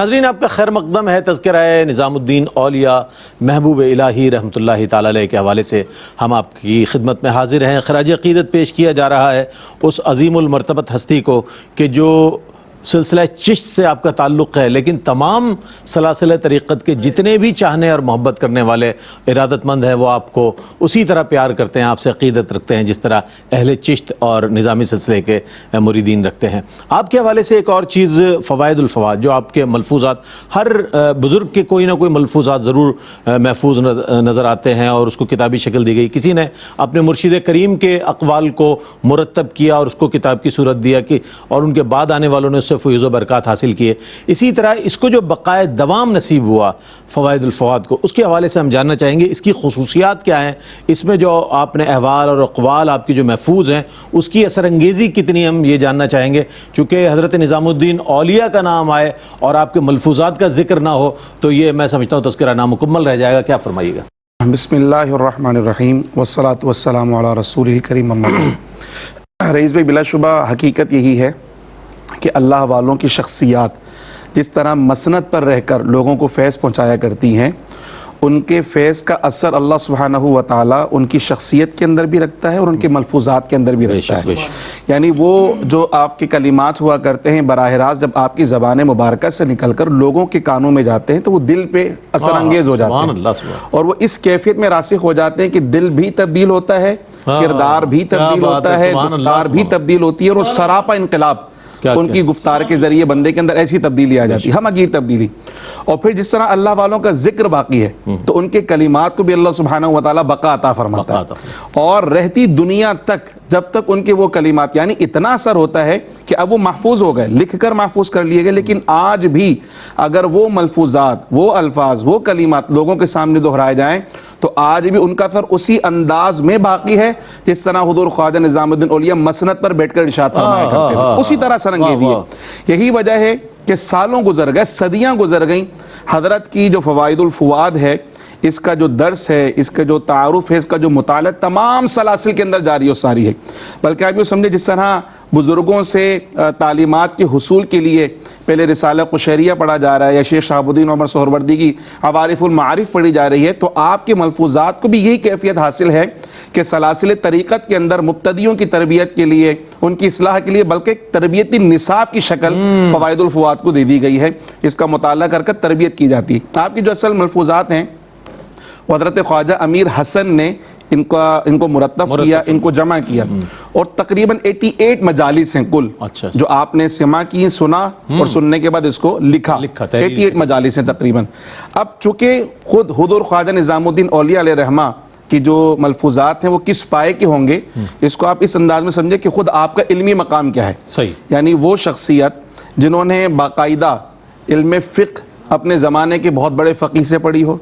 ناظرین، آپ کا خیر مقدم ہے تذکرہ نظام الدین اولیاء محبوب الہی رحمۃ اللہ تعالی علیہ کے حوالے سے ہم آپ کی خدمت میں حاضر ہیں۔ خراج عقیدت پیش کیا جا رہا ہے اس عظیم المرتبت ہستی کو کہ جو سلسلہ چشت سے آپ کا تعلق ہے، لیکن تمام سلاسل طریقت کے جتنے بھی چاہنے اور محبت کرنے والے ارادت مند ہیں وہ آپ کو اسی طرح پیار کرتے ہیں، آپ سے عقیدت رکھتے ہیں جس طرح اہل چشت اور نظامی سلسلے کے مریدین رکھتے ہیں۔ آپ کے حوالے سے ایک اور چیز، فوائد الفوائد، جو آپ کے ملفوظات، ہر بزرگ کے کوئی نہ کوئی ملفوظات ضرور محفوظ نظر آتے ہیں اور اس کو کتابی شکل دی گئی۔ کسی نے اپنے مرشد کریم کے اقوال کو مرتب کیا اور اس کو کتاب کی صورت دیا کہ اور ان کے بعد آنے والوں نے اس سے فیض و برکات حاصل کیے۔ اسی طرح اس کو جو بقائے دوام نصیب ہوا فوائد الفوائد کو، اس کے حوالے سے ہم جاننا چاہیں گے اس کی خصوصیات کیا ہیں، اس میں جو آپ نے احوال اور اقوال آپ کی جو محفوظ ہیں اس کی اثر انگیزی کتنی، ہم یہ جاننا چاہیں گے۔ چونکہ حضرت نظام الدین اولیاء کا نام آئے اور آپ کے ملفوظات کا ذکر نہ ہو تو یہ میں سمجھتا ہوں تذکرہ نامکمل رہ جائے گا۔ کیا فرمائیے گا؟ بسم اللہ الرحمن الرحیم والصلاة والسلام علی رسول الکریم اما بعد۔ رئیس بھائی، بلا شبہ حقیقت یہی ہے کہ اللہ والوں کی شخصیات جس طرح مسند پر رہ کر لوگوں کو فیض پہنچایا کرتی ہیں، ان کے فیض کا اثر اللہ سبحانہ و تعالیٰ ان کی شخصیت کے اندر بھی رکھتا ہے اور ان کے ملفوظات کے اندر بھی رکھتا ہے۔ یعنی وہ جو آپ کے کلمات ہوا کرتے ہیں براہ راست جب آپ کی زبان مبارکہ سے نکل کر لوگوں کے کانوں میں جاتے ہیں تو وہ دل پہ اثر انگیز ہو جاتے ہیں اور وہ اس کیفیت میں راسخ ہو جاتے ہیں کہ دل بھی تبدیل ہوتا ہے، کردار بھی تبدیل ہوتا ہے، گفتار بھی تبدیل ہوتی ہے اور وہ سراپا انقلاب ان کی گفتار کے ذریعے بندے کے اندر ایسی تبدیلی آ جاتی ہے، ہم اگیر تبدیلی۔ اور پھر جس طرح اللہ والوں کا ذکر باقی ہے تو ان کے کلمات کو بھی اللہ سبحانہ و تعالیٰ بقا عطا فرماتا ہے اور رہتی دنیا تک جب تک ان کے وہ کلمات، یعنی اتنا اثر ہوتا ہے کہ اب وہ محفوظ ہو گئے، لکھ کر محفوظ کر لیے گئے، لیکن آج بھی اگر وہ ملفوظات، وہ الفاظ، وہ کلمات لوگوں کے سامنے دہرائے جائیں تو آج بھی ان کا اثر اسی انداز میں باقی ہے جس طرح حضور خواجہ نظام الدین اولیاء مسند پر بیٹھ کر ارشاد فرمایا کرتے تھے، اسی طرح اثر انگیز ہے۔ یہی وجہ ہے کہ سالوں گزر گئے، صدیاں گزر گئیں، حضرت کی جو فوائد الفوائد ہے، اس کا جو درس ہے، اس کا جو تعارف ہے، اس کا جو مطالعہ تمام سلاسل کے اندر جاری و ساری ہے۔ بلکہ آپ یہ سمجھے جس طرح بزرگوں سے تعلیمات کے حصول کے لیے پہلے رسالہ قشیریہ پڑھا جا رہا ہے یا شیخ شہاب الدین عمر سہروردی کی عوارف المعارف پڑھی جا رہی ہے، تو آپ کے ملفوظات کو بھی یہی کیفیت حاصل ہے کہ سلاسل طریقت کے اندر مبتدیوں کی تربیت کے لیے، ان کی اصلاح کے لیے، بلکہ تربیتی نصاب کی شکل فوائد الفوائد کو دے دی گئی ہے، اس کا مطالعہ کر کر تربیت کی جاتی ہے۔ آپ کی جو اصل ملفوظات ہیں حضرت خواجہ امیر حسن نے ان کو مرتب کیا، ان کو جمع کیا اور تقریباً 88 مجالس ہیں کل جو آپ نے سماع کی، سنا اور سننے کے بعد اس کو لکھا۔ 88 مجالس ہیں تقریباً۔ اب چونکہ خود حضور خواجہ نظام الدین اولیاء علیہ رحمہ کی جو ملفوظات ہیں وہ کس پائے کے ہوں گے، اس کو آپ اس انداز میں سمجھے کہ خود آپ کا علمی مقام کیا ہے۔ یعنی وہ شخصیت جنہوں نے باقاعدہ علم فقہ اپنے زمانے کے بہت بڑے فقیہ سے پڑھی ہو،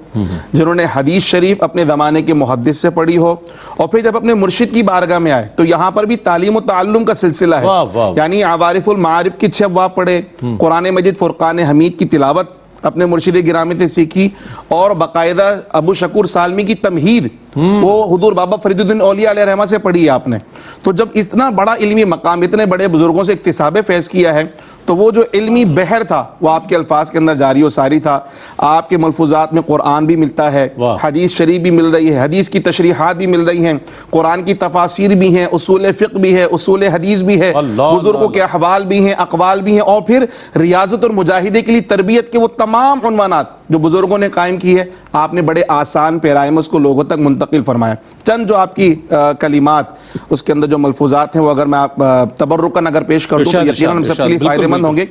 جنہوں نے حدیث شریف اپنے زمانے کے محدث سے پڑھی ہو، اور پھر جب اپنے مرشد کی بارگاہ میں آئے تو یہاں پر بھی تعلیم و تعلم کا سلسلہ ہے، یعنی عوارف المعارف کی 6 ابواب پڑھے، قرآن مجید فرقان حمید کی تلاوت اپنے مرشد گرامی سے سیکھی، اور باقاعدہ ابو شکور سالمی کی تمہید وہ حضور بابا فرید الدین اولیاء علیہ رحمہ سے پڑھی ہے آپ نے۔ تو جب اتنا بڑا علمی مقام، اتنے بڑے بزرگوں سے اکتساب فیض کیا ہے تو وہ جو علمی بحر تھا وہ آپ کے الفاظ کے اندر جاری و ساری تھا۔ آپ کے ملفوظات میں قرآن بھی ملتا ہے، حدیث شریف بھی مل رہی ہے، حدیث کی تشریحات بھی مل رہی ہیں، قرآن کی تفاسیر بھی ہیں، اصول فقہ بھی ہے، اصول حدیث بھی ہے، بزرگوں کے احوال بھی ہیں، اقوال بھی ہیں، اور پھر ریاضت اور مجاہدے کے لیے تربیت کے وہ تمام عنوانات جو بزرگوں نے قائم کی ہے، آپ نے بڑے آسان پیرائے میں اس کو لوگوں تک منتقل فرمایا۔ چند جو آپ کی کلمات اس کے اندر جو ملفوظات ہیں وہ اگر میں آپ تبرکاً اگر پیش کر دوں تو یقیناً ہم سب کے لیے فائدہ مند ہوں گے۔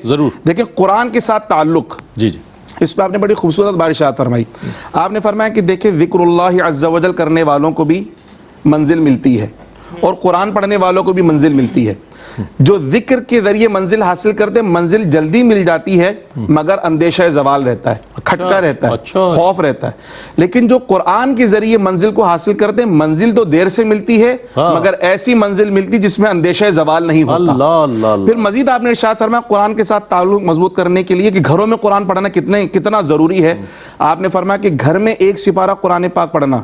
دیکھیں قرآن کے ساتھ تعلق، اس پہ آپ نے بڑی خوبصورت بارشات فرمائی۔ آپ نے فرمایا کہ دیکھیں ذکر اللہ عز و جل کرنے والوں کو بھی منزل ملتی ہے اور قرآن پڑھنے والوں کو بھی منزل ملتی ہے۔ جو ذکر کے ذریعے منزل حاصل کرتے منزل جلدی مل جاتی ہے مگر اندیشہ زوال رہتا ہے، کھٹکا رہتا ہے، خوف رہتا ہے۔ لیکن جو قرآن کے ذریعے منزل کو حاصل کرتے ہیں منزل تو دیر سے ملتی ہے مگر ایسی منزل ملتی جس میں اندیشہ زوال نہیں ہوتا۔ پھر مزید آپ نے ارشاد فرمایا قرآن کے ساتھ تعلق مضبوط کرنے کے لیے کہ گھروں میں قرآن پڑھنا کتنا ضروری ہے۔ آپ نے فرمایا کہ گھر میں ایک سپارہ قرآن پاک پڑھنا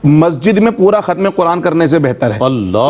مسجد میں پورا ختم قرآن کرنے سے بہتر ہے۔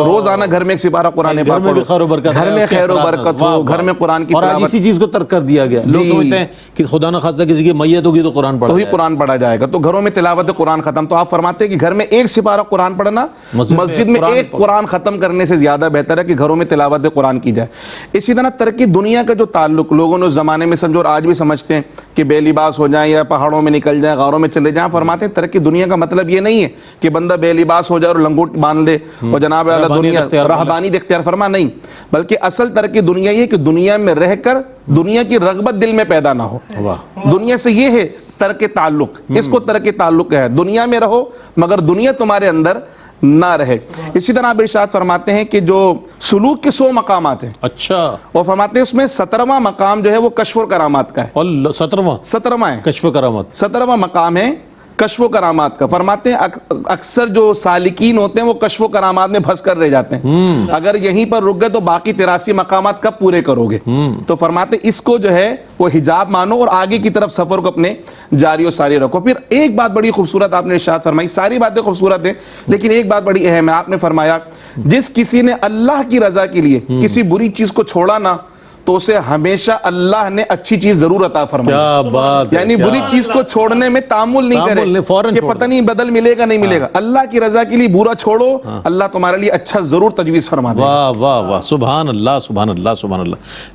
روزانہ گھر میں ایک سپارہ قرآن پاک پڑھو، خیر و برکت گھر میں خیر و برکت ہو، گھر میں قرآن کی اور آج تلاوت، اسی چیز کو ترک کر دیا گیا. لوگ سمجھتے ہیں کہ خدا نہ خواستہ کسی کی میت ہوگی تو قرآن پڑھا تو ہی جائے. قرآن پڑھا جائے گا. تو گھروں میں تلاوت قرآن ختم. تو آپ فرماتے ہیں کہ گھر میں ایک سپارہ قرآن پڑھنا مسجد میں ایک قرآن ختم کرنے سے زیادہ بہتر ہے کہ گھروں میں تلاوت قرآن کی جائے. اسی طرح ترک دنیا کا جو تعلق لوگوں نے اس زمانے میں سمجھو اور آج بھی سمجھتے ہیں کہ بے لباس ہو جائیں یا پہاڑوں میں نکل جائیں، غاروں میں چلے جائیں. فرماتے ہیں ترک دنیا کا مطلب یہ نہیں ہے کہ بندہ بے لباس ہو جائے اور لنگوٹ باندھ لے اور جناب اعلیٰ دنیا رہبانی اختیار فرما. نہیں، بلکہ اصل ترک دنیا یہ کہ دنیا میں رہ کر دنیا کی رغبت دل میں پیدا نہ ہو. دنیا سے یہ ہے ترک تعلق، اس کو ترک تعلق ہے. دنیا میں رہو مگر دنیا تمہارے اندر نہ رہے. اسی طرح آپ ارشاد فرماتے ہیں کہ جو سلوک کے 100 مقامات ہیں، اچھا، وہ فرماتے ہیں اس میں 17واں مقام جو ہے وہ کشف و کرامات کا ہے. اور 17واں ہے کشف و کرامت. 17واں مقام ہے کشف و کرامات کا. فرماتے ہیں اکثر جو سالکین ہوتے ہیں وہ کشف و کرامات میں پھنس کر رہ جاتے ہیں. اگر یہیں پر رک گئے تو باقی 83 مقامات کب پورے کرو گے؟ تو فرماتے ہیں اس کو جو ہے وہ حجاب مانو اور آگے کی طرف سفر کو اپنے جاری و ساری رکھو. پھر ایک بات بڑی خوبصورت آپ نے ارشاد فرمائی. ساری باتیں خوبصورت ہیں لیکن ایک بات بڑی اہم ہے. آپ نے فرمایا جس کسی نے اللہ کی رضا کے لیے کسی بری چیز کو چھوڑا نہ تو اسے ہمیشہ اللہ نے اچھی چیز ضرور عطا فرمائی. کیا بات ہے، یعنی بری چیز کو چھوڑنے میں تعامل نہیں کرے کہ پتہ نہیں بدل ملے گا نہیں ملے گا. اللہ کی رضا کے لیے برا چھوڑو، اللہ تمہارے لیے اچھا ضرور تجویز فرما دے. واہ واہ واہ، سبحان اللہ سبحان اللہ سبحان اللہ.